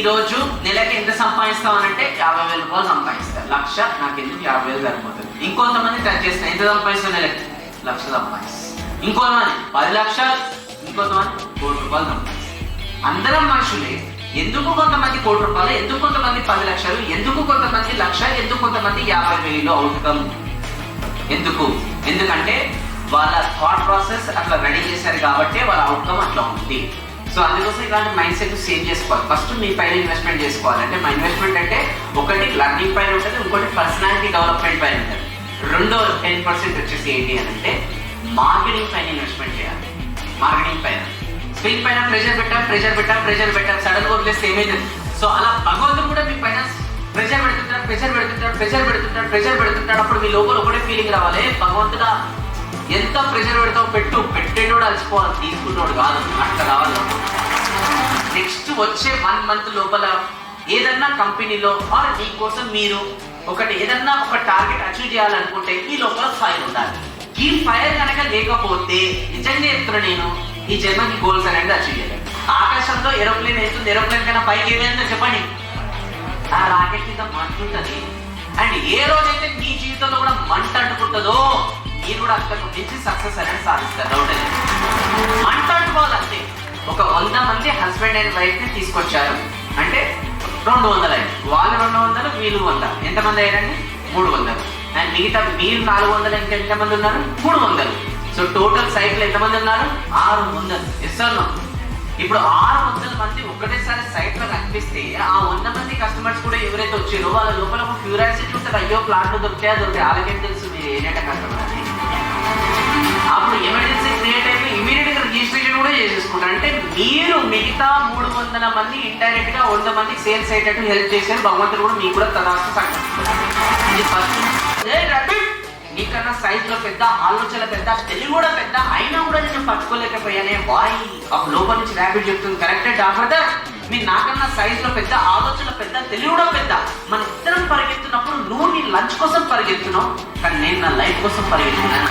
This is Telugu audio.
రోజు నెలకి ఎంత సంపాదిస్తామనంటే 50,000 రూపాయలు సంపాదిస్తారు. 1,00,000 నాకు ఎందుకు 50,000 సరిపోతుంది. ఇంకొంతమంది టచ్ చేస్తారు, ఎంత సంపాదిస్తారు నెలకి 1,00,000 సంపాదిస్తారు. ఇంకొంతమంది 10 లక్షలు, ఇంకొంతమంది 1 కోటి రూపాయలు సంపాదిస్తారు. అందరం మనుషులే. ఎందుకు కొంతమంది 1 కోటి రూపాయలు, ఎందుకు కొంతమంది 10 లక్షలు, ఎందుకు కొంతమంది 1,00,000, ఎందుకు కొంతమంది 50,000 అవుట్కమ్. ఎందుకంటే వాళ్ళ థాట్ ప్రాసెస్ అట్లా రెడీ చేశారు కాబట్టి వాళ్ళ అవుట్కమ్ అట్లా ఉంది. సో అందుకోసం ఇలాంటి మైండ్ సెట్ సేవ్ చేసుకోవాలి. ఫస్ట్ మీ పైన ఇన్వెస్ట్మెంట్ చేసుకోవాలి. అంటే మా ఇన్వెస్ట్మెంట్ అంటే ఒకటి లర్నింగ్ పైన ఉంటుంది, ఇంకోటి పర్సనాలిటీ డెవలప్మెంట్ పైన ఉంటుంది. రెండో 10% వచ్చేసి ఏంటి అని అంటే మార్కెటింగ్ పైన ఇన్వెస్ట్మెంట్ చేయాలి. మార్కెటింగ్ పైన స్క్రీన్ పైన ప్రెషర్ పెట్టా సడన్ గా వదిలేస్తే ఏమైంది. సో అలా భగవంతుడు కూడా మీ పైన ప్రెషర్ పెడుతుంటాడు. అప్పుడు మీ లోపల ఒకటే ఫీలింగ్ రావాలి, భగవంతుడా ఎంత ప్రెషర్ పెడతావు పెట్టేటోడు అలసిపోవాలి, తీసుకున్నోడు కాదు, అట్లా రావాలి. నెక్స్ట్ వచ్చే 1 month లోపల ఏదన్నా కంపెనీలో ఆర్ మీకోసం మీరు ఏదన్నా ఒక టార్గెట్ అచీవ్ చేయాలనుకుంటే ఈ లోపల ఫైర్ ఉండాలి. ఈ ఫైర్ కనుక లేకపోతే నిజంగా చెప్తున్నా నేను ఈ జన్మకి గోల్స్ అనేది అచీవ్ చేయలేదు. ఆకాశంలో ఏరోప్లేన్ వెళ్తుంది, ఏరోప్లేన్ కన్నా పైకి ఏమైందో చెప్పండి, ఆ రాకెట్ మీద మంట ఉంటుంది. అండ్ ఏ రోజైతే మీ జీవితంలో కూడా మంట అంటుకుంటుందో మీరు కూడా అంతకు మించి సక్సెస్ అనేది సాధిస్తారు. డౌట్ అనేది మంట అంటుకోవాలంటే ఒక 100 మంది హస్బెండ్ అండ్ వైఫ్ ని తీసుకొచ్చారు అంటే 200 అయ్యారు. వాళ్ళు 200, వీళ్ళు 100. ఎంతమంది అయ్యారండి? 300. అండ్ మిగతా మీరు 400, ఇంకా ఎంతమంది ఉన్నారు? 300. సో టోటల్ సైట్లో ఎంతమంది ఉన్నారు? 600. ఎస్ఆర్నో. ఇప్పుడు 600 మంది ఒకటేసారి సైట్ లో కనిపిస్తే ఆ 100 మంది కస్టమర్స్ కూడా ఎవరైతే వచ్చారో వాళ్ళ లోపల ఒక క్యూరియాసిటీ ఉంటుంది, అయ్యో ప్లాట్లు దొరికాయి వాళ్ళకేం తెలుసు మీరు ఏంటంటే కస్టమర్ అని. అప్పుడు ఎమర్జెన్సీ క్రియేట్ అయిపోయి ఇమీడియట్ గా రిజిస్ట్రేషన్ కూడా చేసేసుకుంటారు. అంటే మీరు మిగతా 300 మంది ఇండైరెక్ట్ గా 100 మందికి సేల్స్ అయ్యేటట్టు హెల్ప్ చేశారు. భగవంతుడు కూడా మీకు కూడా తదాస్తు సక్సెస్. నీకన్నా సైజ్ లో పెద్ద, ఆలోచన పెద్ద, తెలివి కూడా పెద్ద, అయినా కూడా నేను పట్టుకోలేకపోయానే బాయ్. అప్పుడు లోపల నుంచి ర్యాపిడ్ చెప్తుంది, కరెక్టే డాక్టర్, మీరు నాకన్నా సైజ్ లో పెద్ద, ఆలోచన పెద్ద, తెలివి కూడా పెద్ద. మన ఇద్దరం పరిగెత్తున్నప్పుడు నువ్వు నీ లంచ్ కోసం పరిగెత్తున్నావు, కానీ నేను నా లైఫ్ కోసం పరిగెత్తున్నాను.